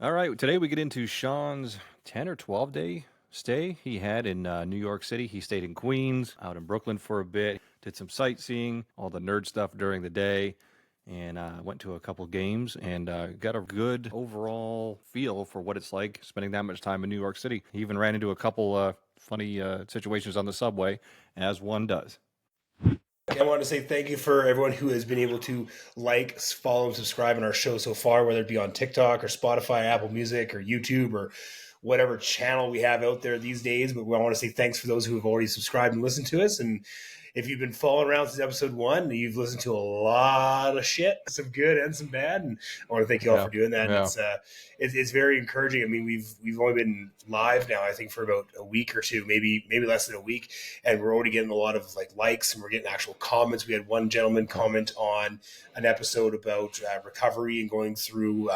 All right, today we get into Sean's 10 or 12 day stay he had in New York City. He stayed in Queens, out in Brooklyn for a bit, did some sightseeing, all the nerd stuff during the day, and went to a couple games and got a good overall feel for what it's like spending that much time in New York City. He even ran into a couple funny situations on the subway, as one does. I want to say thank you for everyone who has been able to like, follow, and subscribe on our show so far, whether it be on TikTok or Spotify, Apple Music, or YouTube, or whatever channel we have out there these days. But I want to say thanks for those who have already subscribed and listened to us. And if you've been following around since episode one, you've listened to a lot of shit, some good and some bad. And I want to thank you all Yeah, for doing that. And yeah. it's very encouraging. I mean, we've only been live now, I think, for about a week or two, maybe less than a week, and we're already getting a lot of likes, and we're getting actual comments. We had one gentleman comment on an episode about recovery and going through,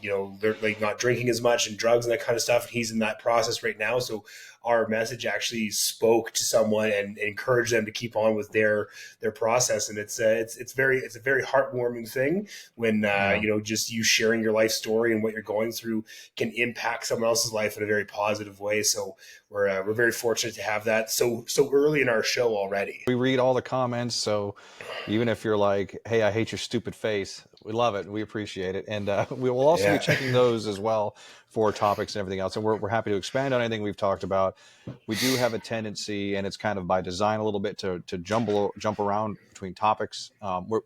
they're like not drinking as much and drugs and that kind of stuff. He's in that process right now, so our message actually spoke to someone and encouraged them to keep on with their process. And it's a very heartwarming thing when Yeah. just you sharing your life story and what you're going through can impact someone else's life in a very positive way. So we're very fortunate to have that so early in our show already. We read all the comments, so even if you're like, "Hey, I hate your stupid face," we love it. We appreciate it, and we will also be Yeah. checking those as well for topics and everything else. And we're happy to expand on anything we've talked about. We do have a tendency, and it's kind of by design a little bit, to jump around between topics.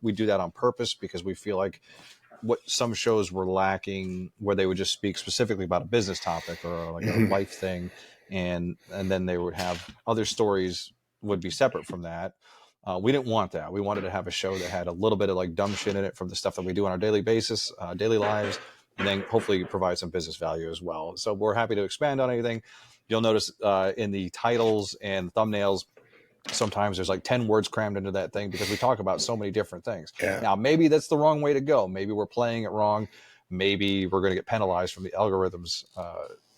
We do that on purpose because we feel like what some shows were lacking, where they would just speak specifically about a business topic or like a Mhm. life thing, and then they would have other stories would be separate from that. We didn't want that. We wanted to have a show that had a little bit of like dumb shit in it from the stuff that we do on our daily basis, daily lives, and then hopefully provide some business value as well. So we're happy to expand on anything. You'll notice in the titles and thumbnails, sometimes there's like 10 words crammed into that thing because we talk about so many different things. Yeah. Now, maybe that's the wrong way to go. Maybe we're playing it wrong. Maybe we're going to get penalized from the algorithms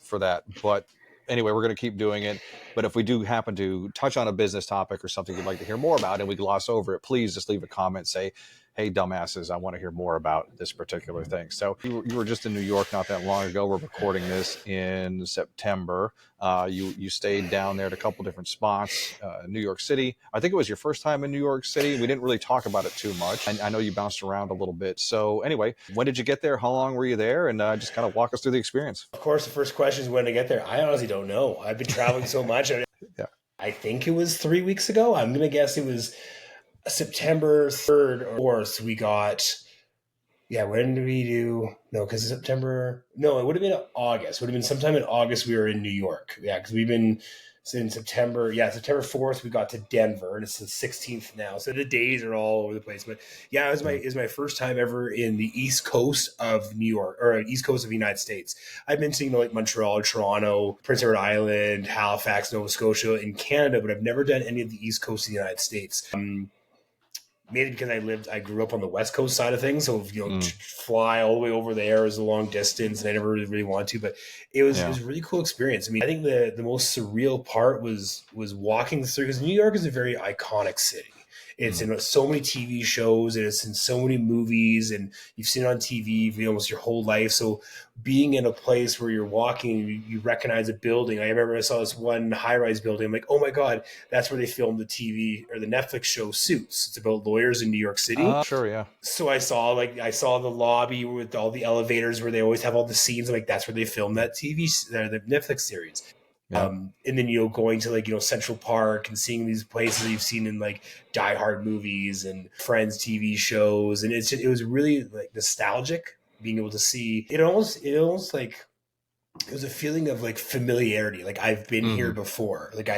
for that. But anyway, we're going to keep doing it. But if we do happen to touch on a business topic or something you'd like to hear more about and we gloss over it, please just leave a comment, say, "Hey, dumbasses, I want to hear more about this particular thing." So you were just in New York not that long ago. We're recording this in September. You stayed down there at a couple different spots, New York City. I think it was your first time in New York City. We didn't really talk about it too much. I know you bounced around a little bit. So anyway, when did you get there? How long were you there? And just kind of walk us through the experience. Of course, the first question is when to get there. I honestly don't know. I've been traveling so much. Yeah. I think it was 3 weeks ago. I'm gonna guess it was September 3rd or 4th. We got, yeah, when did we do? No, because September. No, it would have been August. It would have been sometime in August. We were in New York. Yeah, because we've been since September. Yeah, September 4th. We got to Denver, and it's the 16th now. So the days are all over the place. But yeah, it was my first time ever in the East Coast of New York or East Coast of the United States. I've been seeing like Montreal, Toronto, Prince Edward Island, Halifax, Nova Scotia, in Canada, but I've never done any of the East Coast of the United States. Mainly because I grew up on the West Coast side of things, so Mm, fly all the way over there is a long distance, and I never really wanted to. But it yeah. was a really cool experience. I mean, I think the most surreal part was walking through, because New York is a very iconic city. It's Mm, in so many TV shows, and it's in so many movies, and you've seen it on TV for almost your whole life. So being in a place where you're walking, you recognize a building. I remember I saw this one high-rise building. I'm like, oh my god, that's where they filmed the TV or the Netflix show Suits. It's about lawyers in New York City. sure, yeah. So I saw the lobby with all the elevators where they always have all the scenes. I'm like, that's where they filmed that the Netflix series. Yeah. And then going to Central Park and seeing these places that you've seen in like Die Hard movies and Friends TV shows, and it was really like nostalgic being able to see it. Almost like it was a feeling of like familiarity. Like I've been here Hmm. before. Like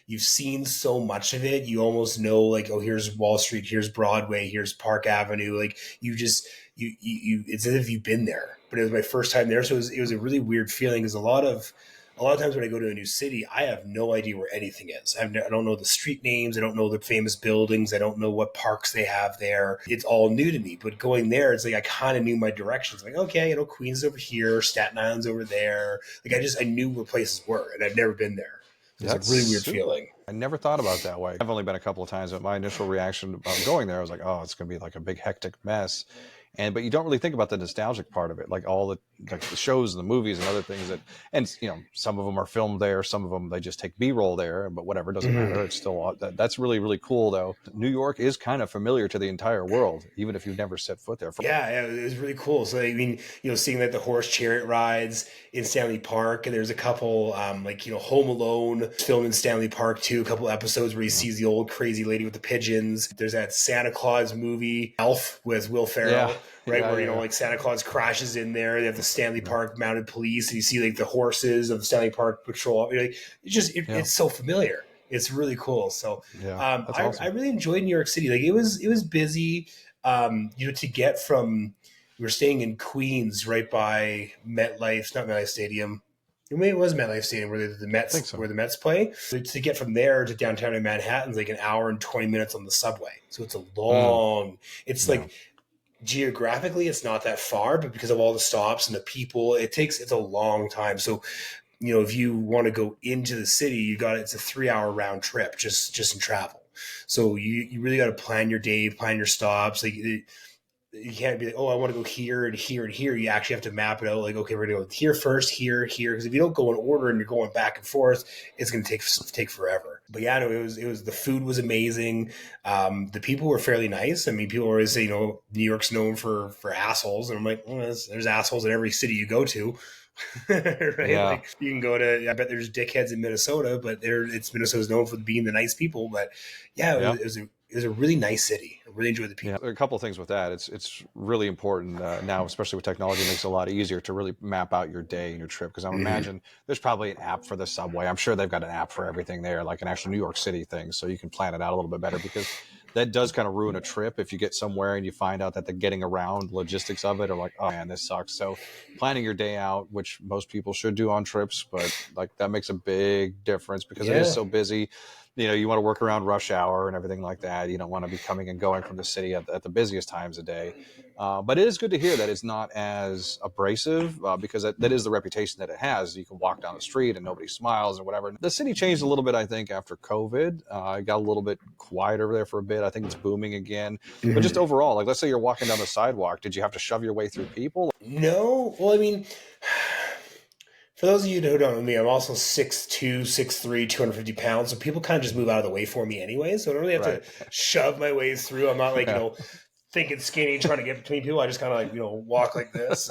you've seen so much of it. You almost know, like, oh, here's Wall Street, here's Broadway, here's Park Avenue. Like it's as if you've been there. But it was my first time there, so it was a really weird feeling. Because a lot of times when I go to a new city, I have no idea where anything is. I don't know the street names. I don't know the famous buildings. I don't know what parks they have there. It's all new to me. But going there, it's like I kind of knew my directions. Like, okay, Queens is over here, Staten Island's over there. Like I knew where places were, and I've never been there. So it's That's a really weird super. feeling. I never thought about it that way. I've only been a couple of times, but my initial reaction about going there, I was like, "Oh, it's going to be like a big hectic mess," but you don't really think about the nostalgic part of it, like all the like the shows and the movies and other things that, and some of them are filmed there, some of them they just take B-roll there, but whatever, doesn't Mhm. matter. It's still that's really really cool though. New York is kind of familiar to the entire world, even if you've never set foot there. Yeah, it was really cool. So I mean, seeing that the horse chariot rides in Stanley Park, and there's a couple like Home Alone filmed in Stanley Park too. A couple episodes where he sees the old crazy lady with the pigeons. There's that Santa Claus movie Elf with Will Yeah, Ferrell, right? yeah, Where yeah, like Santa Claus crashes in there. They have the Stanley Park mounted police, and you see like the horses of the Stanley Park patrol. Like, yeah, it's so familiar. It's really cool. So yeah. That's I awesome. really enjoyed New York City. Like it was busy. To get from, we were staying in Queens, right by MetLife, not MetLife Stadium. Maybe it was MetLife Stadium I think so. where the Mets play. So to get from there to downtown in Manhattan is like an hour and 20 minutes on the subway. So it's a Mm, long. It's yeah, like geographically, it's not that far, but because of all the stops and the people, it's a long time. So if you want to go into the city, it's a 3 hour round trip just in travel. So you really got to plan your day, plan your stops. Like you can't be like, oh, I want to go here and here and here. You actually have to map it out. Like, okay, we're going to go here first, here, here. Because if you don't go in order and you're going back and forth, it's going to take forever. But yeah, no, it was the food was amazing. The people were fairly nice. I mean, people always say, New York's known for assholes, and I'm like, there's assholes in every city you go to. Right? yeah, Like you can go to, I bet there's dickheads in Minnesota, but Minnesota's known for being the nice people. But yeah, yeah. it was a really nice city. I really enjoyed the Yeah, people. there are a couple of things with that. It's really important now, especially with technology. It makes it a lot easier to really map out your day and your trip. Because I would Mm-hmm. imagine there's probably an app for the subway. I'm sure they've got an app for everything there, like an actual New York City thing, so you can plan it out a little bit better. Because that does kind of ruin a trip if you get somewhere and you find out that the getting around logistics of it are like, oh man, this sucks. So planning your day out, which most people should do on trips, but like that makes a big difference because it is Yeah. so busy. You want to work around rush hour and everything like that. You don't want to be coming and going from the city at the busiest times of day. But it is good to hear that it's not as abrasive because that is the reputation that it has. You can walk down the street and nobody smiles or whatever. The city changed a little bit, I think, after COVID. It got a little bit quiet over there for a bit. I think it's booming again. But just Mm-hmm. overall, like let's say you're walking down the sidewalk, did you have to shove your way through people? No, well, I mean, for those of you who don't know me, I'm also 6'2", 6'3", 250 pounds. So people kind of just move out of the way for me anyway. So I don't really have to Right. shove my way through. I'm not like, Yeah. thinking skinny, trying to get between people. I just kind of like, walk like this.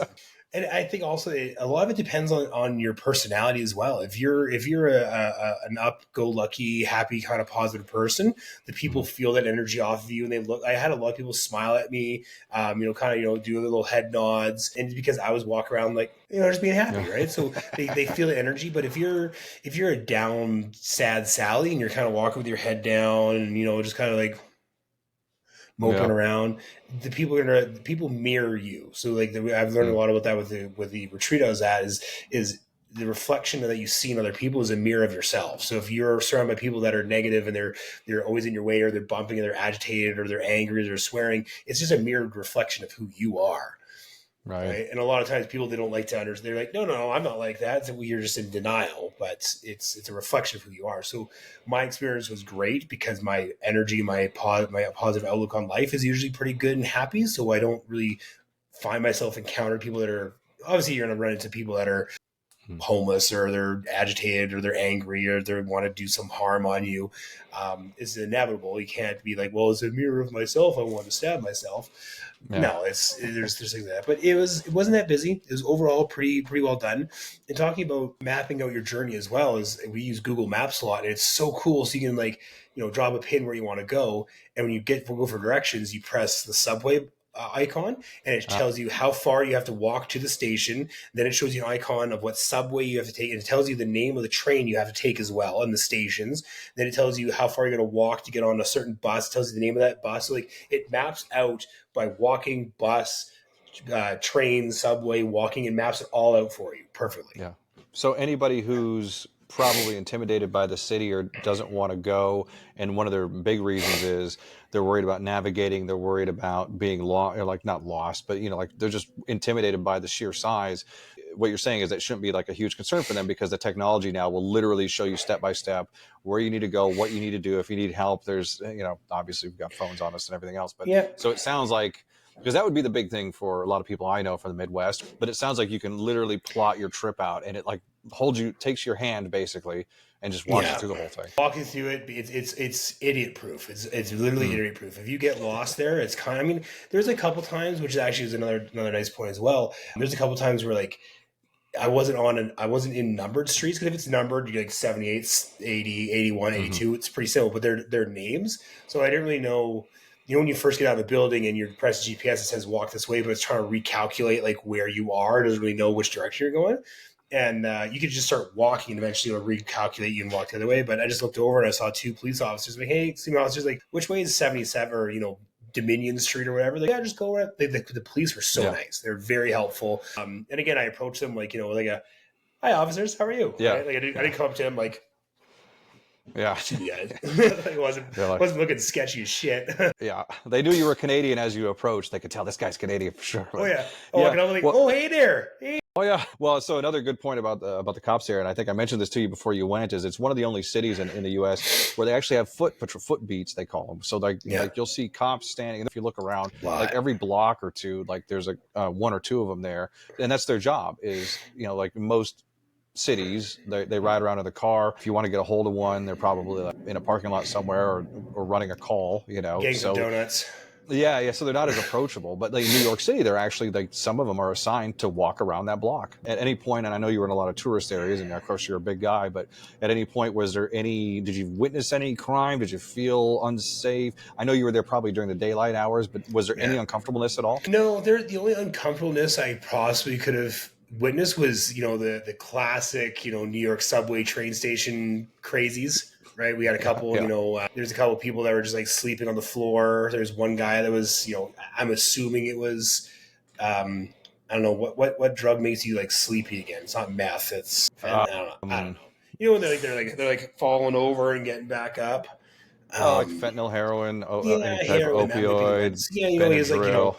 And I think also a lot of it depends on your personality as well. If you're an up go lucky, happy kind of positive person, the people Mhm. feel that energy off of you, and they look. I had a lot of people smile at me, kind of do little head nods, and it's because I was walking around like just being happy, Yeah. right? So they feel the energy. But if you're a down, sad Sally, and you're kind of walking with your head down, and just kind of like moping Yeah. around, the people mirror you. So like I've learned a Mm. lot about that with the retreat I was at is the reflection that you see in other people is a mirror of yourself. So if you're surrounded by people that are negative and they're always in your way, or they're bumping, and they're agitated, or they're angry, or they're swearing, it's just a mirrored reflection of who you are. Right. Right. And a lot of times people, they don't like to understand. They're like, no, I'm not like that. So you're just in denial, but it's a reflection of who you are. So my experience was great because my energy, my positive outlook on life is usually pretty good and happy. So I don't really find myself encountering people that are, obviously you're going to run into people that are Mm. homeless, or they're agitated, or they're angry, or they want to do some harm on you. It's inevitable. You can't be like, well, it's a mirror of myself, I want to stab myself. Yeah. No, there's like that. But it wasn't that busy. It was overall pretty well done. And talking about mapping out your journey as well, is we use Google Maps a lot, and it's so cool. So you can like drop a pin where you want to go, and when you go for directions, you press the subway icon, and it Uh, tells you how far you have to walk to the station. Then it shows you an icon of what subway you have to take, and it tells you the name of the train you have to take as well, and the stations. Then it tells you how far you're going to walk to get on a certain bus. It tells you the name of that bus. So like it maps out by walking, bus, train, subway, walking, and maps it all out for you perfectly. Yeah. So anybody who's probably intimidated by the city or doesn't want to go, and one of their big reasons is they're worried about navigating, they're worried about being lost, or like not lost, but like they're just intimidated by the sheer size. What you're saying is that shouldn't be like a huge concern for them because the technology now will literally show you step by step where you need to go, what you need to do. If you need help, there's obviously we've got phones on us and everything else, but Yeah. so it sounds like Because that would be the big thing for a lot of people I know from the Midwest. But it sounds like you can literally plot your trip out, and it like holds you, takes your hand basically, and just walks you Yeah. through the whole thing. Walking through it, it's idiot proof. It's literally Mm. idiot proof. If you get lost there, it's kind of, I mean, there's a couple times, which actually is another nice point as well. There's a couple times where like I wasn't in numbered streets, because if it's numbered, you get like 78, 80, 81, Mm-hmm. 82. It's pretty simple, but they're names. So I didn't really know. You know, when you first get out of the building and you press GPS, it says walk this way, but it's trying to recalculate like where you are. It doesn't really know which direction you're going. And you could just start walking, and eventually it'll recalculate you and walk the other way. But I just looked over and I saw two police officers. Like, hey, excuse me, officers, like, which way is 77 or Dominion Street or whatever? Like, yeah, just go around. The police were so nice. They're very helpful. And again, I approached them like, like a, hi officers, how are you? Yeah. Right? Like I didn't come up to him like, Yeah. you guys. Like, wasn't looking sketchy as shit. Yeah. They knew you were Canadian as you approached. They could tell this guy's Canadian for sure. Oh yeah. Walking over like, oh hey there. Hey. Oh yeah. Well, so another good point about the cops here, and I think I mentioned this to you before you went, is it's one of the only cities in the U.S. where they actually have foot beats, they call them. So like you'll see cops standing, and if you look around, like every block or two, like there's a one or two of them there, and that's their job. Is like most cities, they ride around in the car. If you want to get a hold of one, they're probably like in a parking lot somewhere or running a call. Getting some donuts. Yeah. So they're not as approachable. But like in New York City, they're actually like some of them are assigned to walk around that block at any point. And I know you were in a lot of tourist areas, and of course you're a big guy. But at any point, did you witness any crime? Did you feel unsafe? I know you were there probably during the daylight hours, but was there any uncomfortableness at all? No, the only uncomfortableness I possibly could have witnessed was the classic New York subway train station crazies. Right, we had a couple. There's a couple people that were just like sleeping on the floor. There's one guy that was, I'm assuming it was, I don't know what drug makes you like sleepy again. It's not meth. It's I don't know. When they're like falling over and getting back up. Like fentanyl, heroin, any type heroin, of opioid. Yeah, he was like,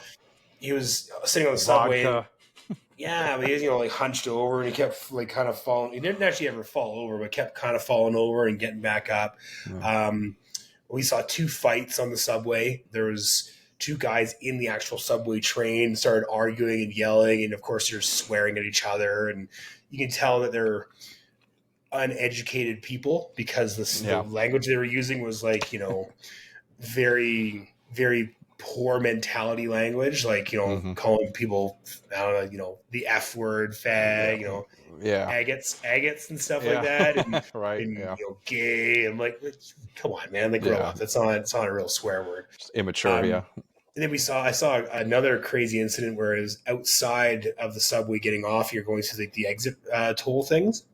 he was sitting on the subway. Vodka. Yeah, but he was, like hunched over, and he kept like kind of falling. He didn't actually ever fall over, but kept kind of falling over and getting back up. We saw two fights on the subway. There was two guys in the actual subway train started arguing and yelling, and of course they're swearing at each other, and you can tell that they're uneducated people because the language they were using was like very, very poor mentality language, like calling people, I don't know, the F word, fag, agates and stuff like that, and, and gay, and like come on, man, like grow up. It's not a real swear word. Just immature. And then I saw another crazy incident where it was outside of the subway getting off. You're going through the exit toll things.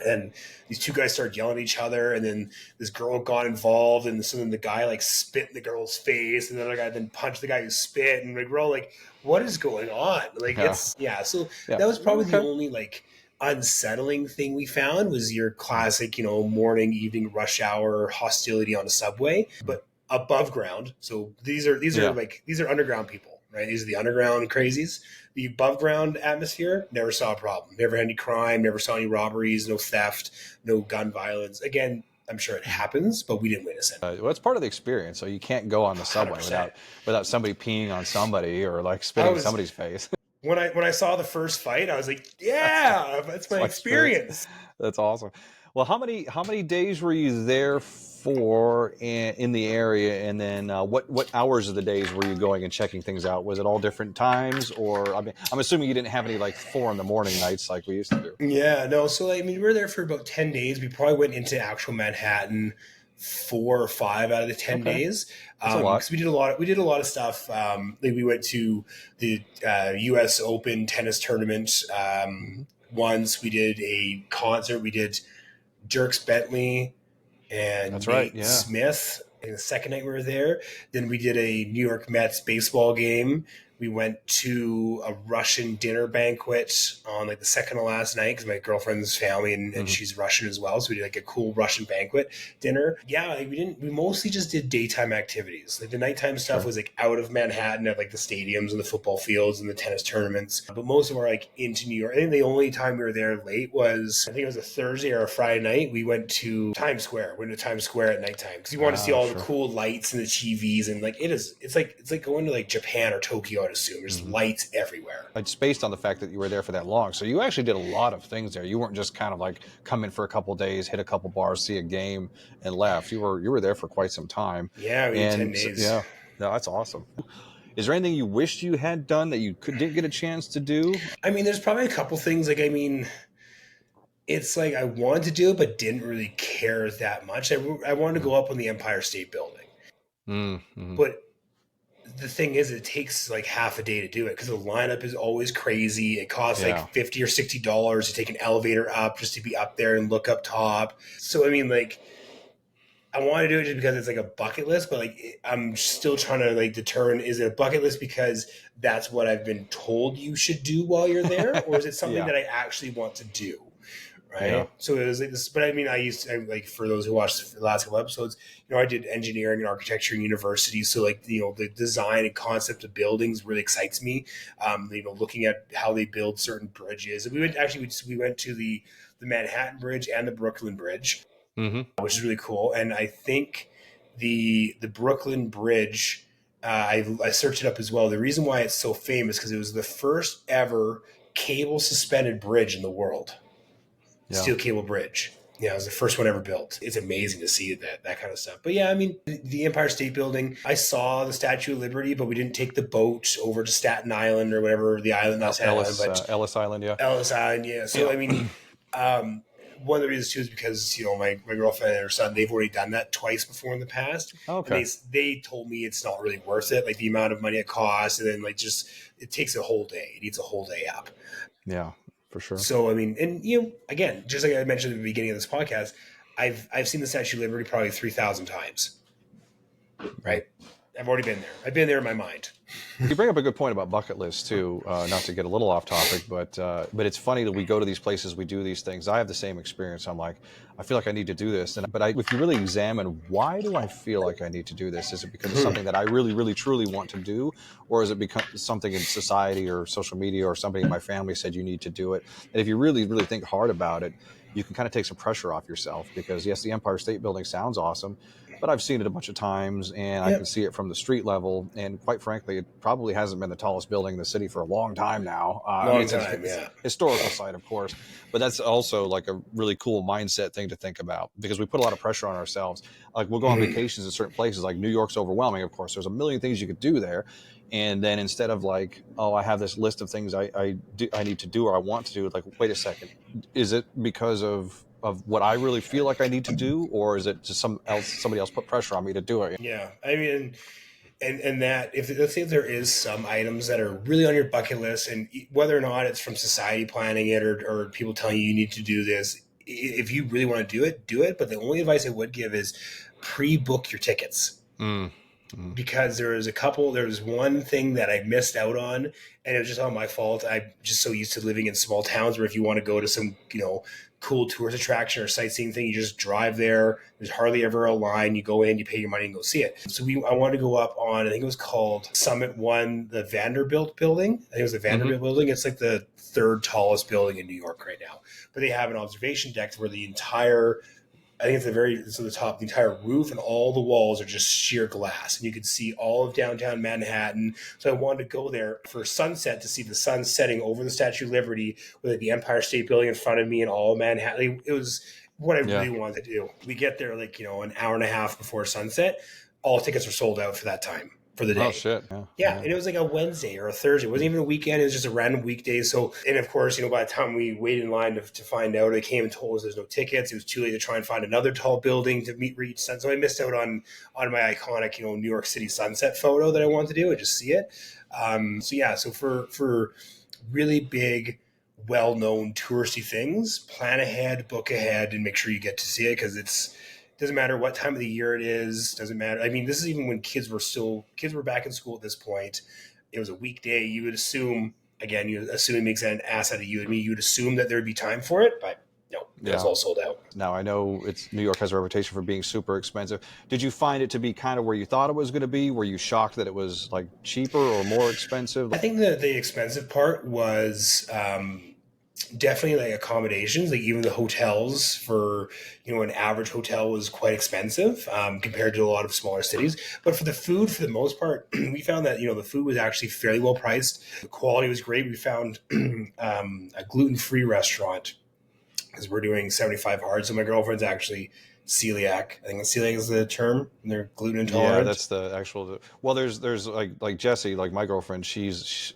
And these two guys started yelling at each other, and then this girl got involved, and so then the guy like spit in the girl's face, and the other guy then punched the guy who spit, and like we're all like, what is going on? Like so that was probably the only like unsettling thing we found was your classic, morning, evening rush hour hostility on the subway, but above ground. So these are underground people, right? These are the underground crazies. The above ground atmosphere, never saw a problem. Never had any crime, never saw any robberies, no theft, no gun violence. Again, I'm sure it happens, but we didn't witness it. Well, it's part of the experience. So you can't go on the subway without somebody peeing on somebody or like spitting in somebody's face. When I saw the first fight, I was like, yeah, that's my experience. That's awesome. Well, how many days were you there for in the area, and then what hours of the days were you going and checking things out? Was it all different times, or I mean, I'm assuming you didn't have any like 4 a.m. nights like we used to do. Yeah, no. So we were there for about 10 days. We probably went into actual Manhattan 4 or 5 out of the 10 days. That's a lot. Because we did a lot of stuff. We went to the U.S. Open tennis tournament. Once we did a concert. We did Dierks Bentley and Nate Smith. And the second night we were there, then we did a New York Mets baseball game We went to a Russian dinner banquet on like the second to last night because my girlfriend's family and Mhm. she's Russian as well. So we did like a cool Russian banquet dinner. Yeah, like we mostly just did daytime activities. Like the nighttime stuff Sure. was like out of Manhattan at like the stadiums and the football fields and the tennis tournaments. But most of our like into New York. I think the only time we were there late was, I think it was a Thursday or a Friday night. We went to Times Square. We went to Times Square at nighttime because you want to see all the Sure. cool lights and the TVs and like it's like going to like Japan or Tokyo. I'd assume there's Mhm. lights everywhere. It's based on the fact that you were there for that long. So you actually did a lot of things there. You weren't just kind of like come in for a couple days, hit a couple bars, see a game, and left. You were there for quite some time, Yeah, we did 10 and so, days. yeah, no, that's awesome. Is there anything you wished you had done that you didn't get a chance to do? I mean, there's probably a couple things. Like, I mean, it's like I wanted to do it, but didn't really care that much. I wanted to Mm-hmm. go up on the Empire State Building, Mm-hmm. but the thing is, it takes like half a day to do it because the lineup is always crazy. It costs like Yeah. $50 or $60 to take an elevator up just to be up there and look up top. So I mean, like, I want to do it just because it's like a bucket list, but like I'm still trying to like determine, is it a bucket list because that's what I've been told you should do while you're there, or is it something Yeah. that I actually want to do? Yeah. Right. So it was like this, but I mean, like for those who watched the last couple episodes, I did engineering and architecture in university. So like, the design and concept of buildings really excites me. Looking at how they build certain bridges. And we went to the Manhattan Bridge and the Brooklyn Bridge, Mm-hmm. which is really cool. And I think the Brooklyn Bridge, I searched it up as well. The reason why it's so famous because it was the first ever cable suspended bridge in the world. Yeah. Steel cable bridge. Yeah, it was the first one ever built. It's amazing to see that kind of stuff. But yeah, I mean, the Empire State Building. I saw the Statue of Liberty, but we didn't take the boat over to Staten Island or whatever the island, not Staten Island, but Ellis Island. Yeah. Ellis Island. Yeah. So Yeah. I mean, um, one of the reasons too is because my girlfriend and her son, they've already done that twice before in the past, and Okay. they told me it's not really worth it. Like the amount of money it costs, and then like just it takes a whole day. It needs a whole day up. Yeah, for sure. So I mean, and again, just like I mentioned at the beginning of this podcast, I've seen the Statue of Liberty probably 3,000 times. Yeah. Right, I've already been there. I've been there in my mind. You bring up a good point about bucket lists too. Not to get a little off topic, but it's funny that we go to these places, we do these things. I have the same experience. I'm like, I feel like I need to do this, if you really examine, why do I feel like I need to do this? Is it because it's something that I really, really, truly want to do, or is it because something in society or social media or somebody in my family said you need to do it? And if you really, really think hard about it, you can kind of take some pressure off yourself because yes, the Empire State Building sounds awesome, but I've seen it a bunch of times and I can Yep. see it from the street level. And quite frankly, it probably hasn't been the tallest building in the city for a long time now. I mean, Long it's time. it's Yeah. a historical site, of course, but that's also like a really cool mindset thing to think about because we put a lot of pressure on ourselves. Like we'll go on Mhm. vacations in certain places, like New York's overwhelming. Of course, there's a million things you could do there. And then instead of like, oh, I have this list of things I need to do or I want to do, like, wait a second, is it because of what I really feel like I need to do, or is it just somebody else put pressure on me to do it? Yeah. I mean, and that if let's say if there is some items that are really on your bucket list, and whether or not it's from society planning it or people telling you need to do this, if you really want to do it, do it. But the only advice I would give is pre-book your tickets Mm, mm, because there was one thing that I missed out on, and it was just all my fault. I'm just so used to living in small towns where if you want to go to some, cool tourist attraction or sightseeing thing, you just drive there. There's hardly ever a line. You go in, you pay your money and go see it. So I wanted to go up on, I think it was called Summit One, the Vanderbilt building. I think it was the mm-hmm. Vanderbilt building. It's like the third tallest building in New York right now. But they have an observation deck where the entire, I think it's the top, the entire roof and all the walls are just sheer glass, and you could see all of downtown Manhattan. So I wanted to go there for sunset to see the sun setting over the Statue of Liberty with like the Empire State Building in front of me and all of Manhattan. It was what I Yeah. really wanted to do. We get there like an hour and a half before sunset. All tickets were sold out for that time for the day. Oh shit. Yeah. Yeah, and it was like a Wednesday or a Thursday. It wasn't even a weekend. It was just a random weekday. So, and of course, by the time we waited in line to find out, they came and told us there's no tickets. It was too late to try and find another tall building to reach sun. So I missed out on my iconic, New York City sunset photo that I wanted to do and just see it. So for really big, well-known touristy things, plan ahead, book ahead, and make sure you get to see it because doesn't matter what time of the year it is. Doesn't matter. I mean, this is even when kids were back in school at this point. it was a weekday, you would assume, again, you assume it makes an ass out of you and me, you would assume that there'd be time for it, but no, it was Yeah. all sold out. Now I know it's New York has a reputation for being super expensive. Did you find it to be kind of where you thought it was going to be? Were you shocked that it was like cheaper or more expensive? I think that the expensive part was definitely like accommodations, like even the hotels for, an average hotel was quite expensive compared to a lot of smaller cities. But for the food, for the most part, we found that the food was actually fairly well priced. The quality was great. We found a gluten-free restaurant because we're doing 75 hard. So my girlfriend's actually celiac. I think celiac is the term. And they're gluten Yeah, intolerant. that's the actual. Well, there's like Jessie, like my girlfriend. She's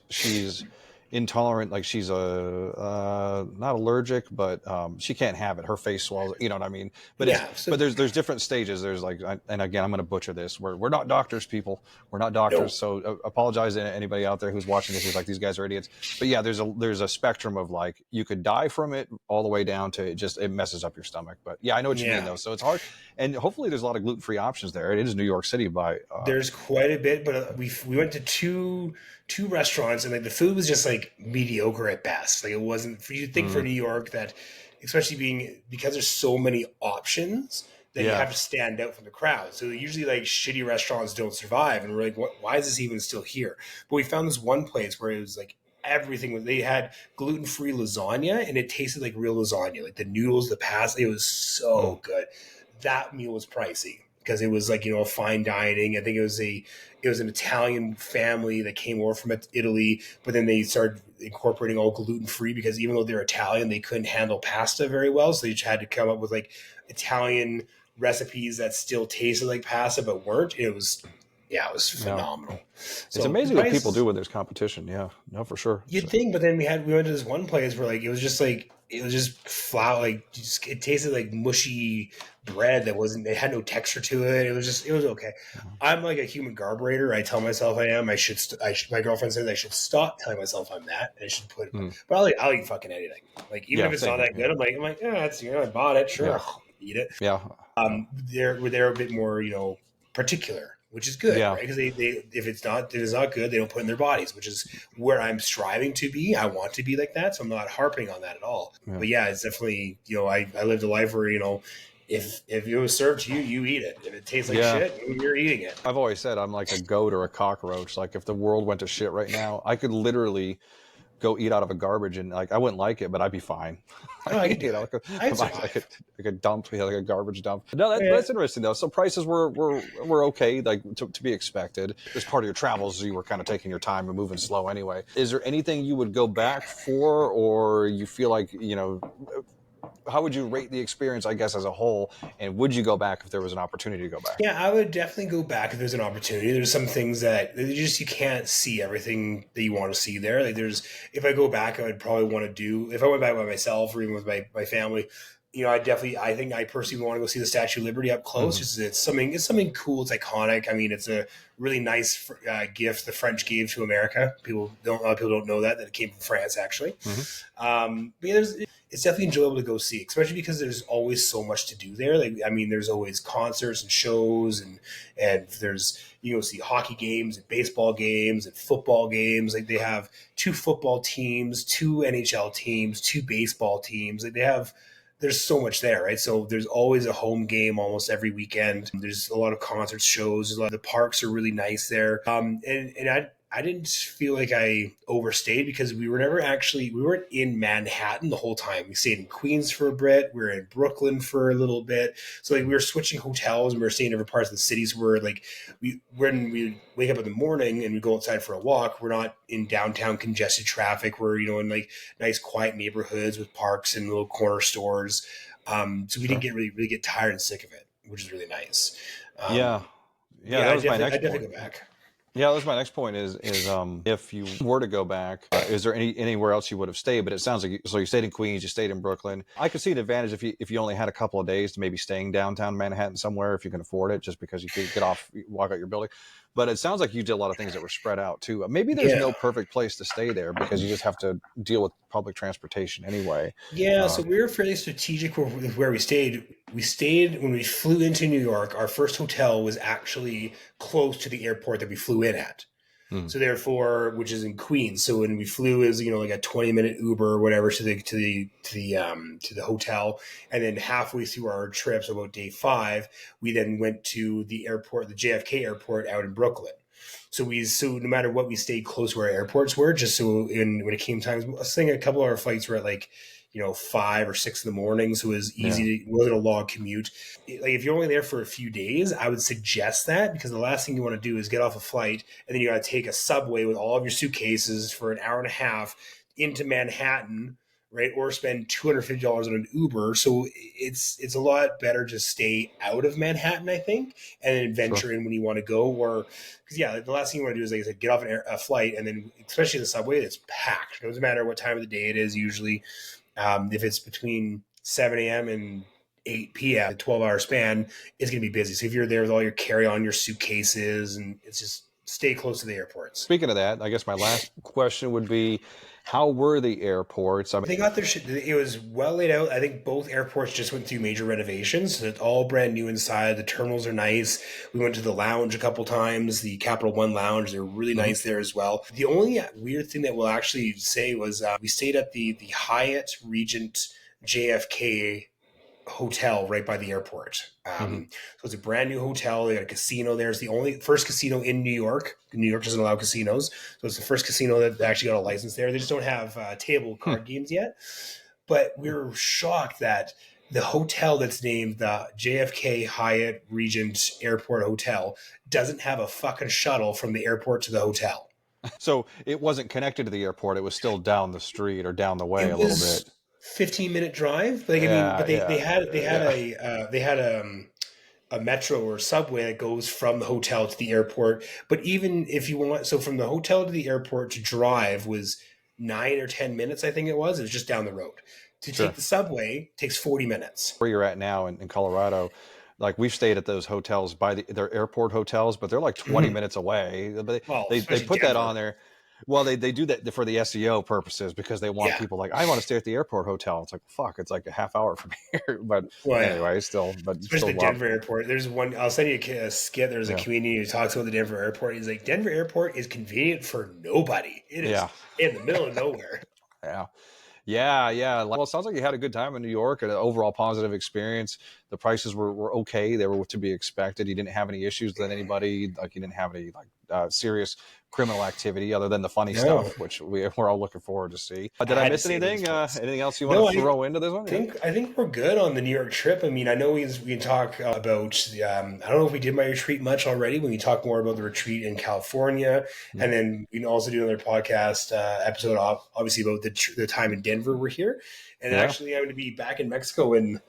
intolerant. Like she's not allergic, but she can't have it. Her face swells. You know what I mean? But Yeah. So there's different stages. There's like, and again, I'm going to butcher this. We're not doctors, people. We're not no. doctors. So apologize to anybody out there who's watching this who's like these guys are idiots. But yeah, there's a spectrum of like you could die from it all the way down to it messes up your stomach. But yeah, I know what you mean Yeah. though. So it's hard, and hopefully there's a lot of gluten-free options there. It is New York City by There's quite a bit, but we went to two restaurants, and like the food was just like mediocre at best. Like it wasn't. You think for mm, New York that, especially because there's so many options, that you yeah. have to stand out from the crowd. So usually like shitty restaurants don't survive, and we're like, why is this even still here? But we found this one place where it was like everything. They had gluten-free lasagna, and it tasted like real lasagna. Like the noodles, the pasta, it was Mm, so good. That meal was pricey because it was like a fine dining. I think it was an Italian family that came over from Italy, but then they started incorporating all gluten free because even though they're Italian, they couldn't handle pasta very well, so they just had to come up with like Italian recipes that still tasted like pasta but weren't. It was yeah, it was yeah. phenomenal. It's So the amazing what people do price when there's competition. Yeah, no, for sure. you'd think, but then we went to this one place where it was just flour, it tasted like mushy bread that wasn't. It had no texture to it. It was okay. I'm like a human carburetor. I tell myself I am. My girlfriend says I should stop telling myself I'm that. I should put. Mm, But I'll eat fucking anything. Like even yeah, if it's not same. that Yeah, good, I'm like, yeah, it's I bought it. Sure, yeah, I'll eat it. yeah, yeah, They're a bit more particular, which is good, yeah. right? Because they if it's not good, they don't put it in their bodies, which is where I'm striving to be. I want to be like that, so I'm not harping on that at all. Yeah. But yeah, it's definitely I lived a life where if it was served to you, you eat it. If it tastes like Yeah. shit, you're eating it. I've always said I'm like a goat or a cockroach. Like if the world went to shit right now, I could literally go eat out of a garbage and like I wouldn't like it, but I'd be fine. Oh, I could do Like it. a, I'd like survive. a dump, like a garbage dump. No, Yeah, that's interesting though. So prices were okay, like to be expected. As part of your travels, you were kind of taking your time and moving slow anyway. Is there anything you would go back for, or you feel like how would you rate the experience, I guess, as a whole? And would you go back if there was an opportunity to go back? yeah, I would definitely go back if there's an opportunity. There's some things that you can't see everything that you want to see there. Like if I go back, I would probably want to do, if I went back by myself or even with my family, I think I personally want to go see the Statue of Liberty up close. Hmm. Just it's something cool. It's iconic. I mean, it's a really nice gift the French gave to America. A lot of people don't know that it came from France actually. Hmm. But yeah, it's definitely enjoyable to go see, especially because there's always so much to do there. Like, I mean, there's always concerts and shows, and there's you go see hockey games and baseball games and football games. Like they have two football teams, two NHL teams, two baseball teams. Like they have. There's so much there, right? So there's always a home game almost every weekend. There's a lot of concerts, shows. The parks are really nice there. And I didn't feel like I overstayed because we weren't in Manhattan the whole time. We stayed in Queens for a bit. We were in Brooklyn for a little bit. So like we were switching hotels and we were staying in different parts of the cities where like when we wake up in the morning and we go outside for a walk, we're not in downtown congested traffic. We're, in like nice quiet neighborhoods with parks and little corner stores. So we didn't Sure. get really get tired and sick of it, which is really nice. Yeah. Yeah. Yeah, That was my I next definitely point. go back. Yeah, that was my next point. Is if you were to go back, is there anywhere else you would have stayed? But it sounds like you stayed in Queens, you stayed in Brooklyn. I could see an advantage if you only had a couple of days to maybe staying downtown Manhattan somewhere if you can afford it, just because you could get off, walk out your building. But it sounds like you did a lot of things that were spread out too. Maybe there's Yeah. no perfect place to stay there because you just have to deal with public transportation anyway. Yeah, Uh, so we were fairly strategic where we stayed. We stayed when we flew into New York. Our first hotel was actually close to the airport that we flew in at. Hmm. So therefore, which is in Queens. So when we flew, is like a 20-minute Uber or whatever to the hotel, and then halfway through our trip, so about day 5, we then went to the airport, the JFK airport out in Brooklyn. So no matter what, we stayed close where our airports were, just so when it came time, I was thinking a couple of our flights were at like 5 or 6 in the morning, so it was Yeah, easy. It wasn't a long commute. Like if you're only there for a few days, I would suggest that, because the last thing you want to do is get off a flight and then you got to take a subway with all of your suitcases for an hour and a half into Manhattan, right? Or spend $250 on an Uber. So it's a lot better to stay out of Manhattan, I think, and then sure. venture in when you want to go. Or because the last thing you want to do is, like I said, get off a flight, and then especially the subway, it's packed. It doesn't matter what time of the day it is. Usually, if it's between 7 a.m. and 8 p.m., a 12-hour span, is going to be busy. So if you're there with all your carry-on, your suitcases, and it's just stay close to the airports. Speaking of that, I guess my last question would be, how were the airports? I mean, They got their shit. It was well laid out. I think both airports just went through major renovations. So it's all brand new inside. The terminals are nice. We went to the lounge a couple times, the Capital One Lounge. They're really mhm, nice there as well. The only weird thing that we'll actually say was we stayed at the Hyatt Regent JFK hotel right by the airport. mhm. So it's a brand new hotel. They got a casino there. It's the only first casino in New York. New York doesn't allow casinos. So it's the first casino that actually got a license there. They just don't have table Hmm. card games yet. But we were shocked that the hotel that's named the JFK Hyatt Regent Airport Hotel doesn't have a fucking shuttle from the airport to the hotel. So it wasn't connected to the airport. It was still down the street or down the way It a little bit. was 15-minute drive. Like I mean, Yeah, but they yeah, had they had yeah. a metro or subway that goes from the hotel to the airport. But even if you want, so from the hotel to the airport to drive was 9 or 10 minutes, I think it was. It was just down the road. To take Sure. the subway takes 40 minutes. Where you're at now in Colorado, like we've stayed at those hotels by their airport hotels, but they're like 20 Mhm. minutes away. But Well, they especially put that Denver. on there. Well, they do that for the SEO purposes because they want Yeah. people like, I want to stay at the airport hotel. It's like, fuck, it's like a half hour from here. But Well, yeah. anyway, but Especially still the love. Denver airport. There's one. I'll send you a skit. There's a Yeah. comedian who talks about the Denver airport. He's like, Denver airport is convenient for nobody. It is Yeah. in the middle of nowhere. Yeah. Yeah, yeah. Well, it sounds like you had a good time in New York and an overall positive experience. The prices were okay; they were to be expected. You didn't have any issues with anybody. Like you didn't have any like serious criminal activity other than the funny No, stuff, which we're all looking forward to see. I Did I had to miss stay in those anything? places. Anything else you want No, to I throw into this one? Yeah. think we're good on the New York trip. I mean, I know we can talk about. I don't know if we did my retreat much already. When we talk more about the retreat in California, Mhm. and then we can also do another podcast episode, obviously about the time in Denver we're here. And Yeah. actually, I'm going to be back in Mexico in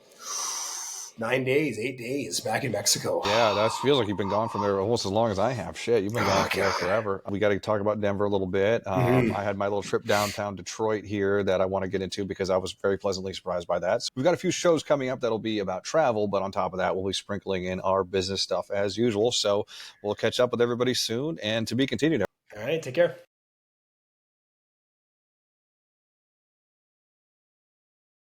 9 days, 8 days. Back in Mexico. Yeah, that feels like you've been gone from there almost as long as I have. Shit, you've been gone Oh for there god. forever. We got to talk about Denver a little bit. Hmm. I had my little trip downtown Detroit here that I want to get into because I was very pleasantly surprised by that. So we've got a few shows coming up that'll be about travel, but on top of that, we'll be sprinkling in our business stuff as usual. So we'll catch up with everybody soon and to be continued. All right, take care.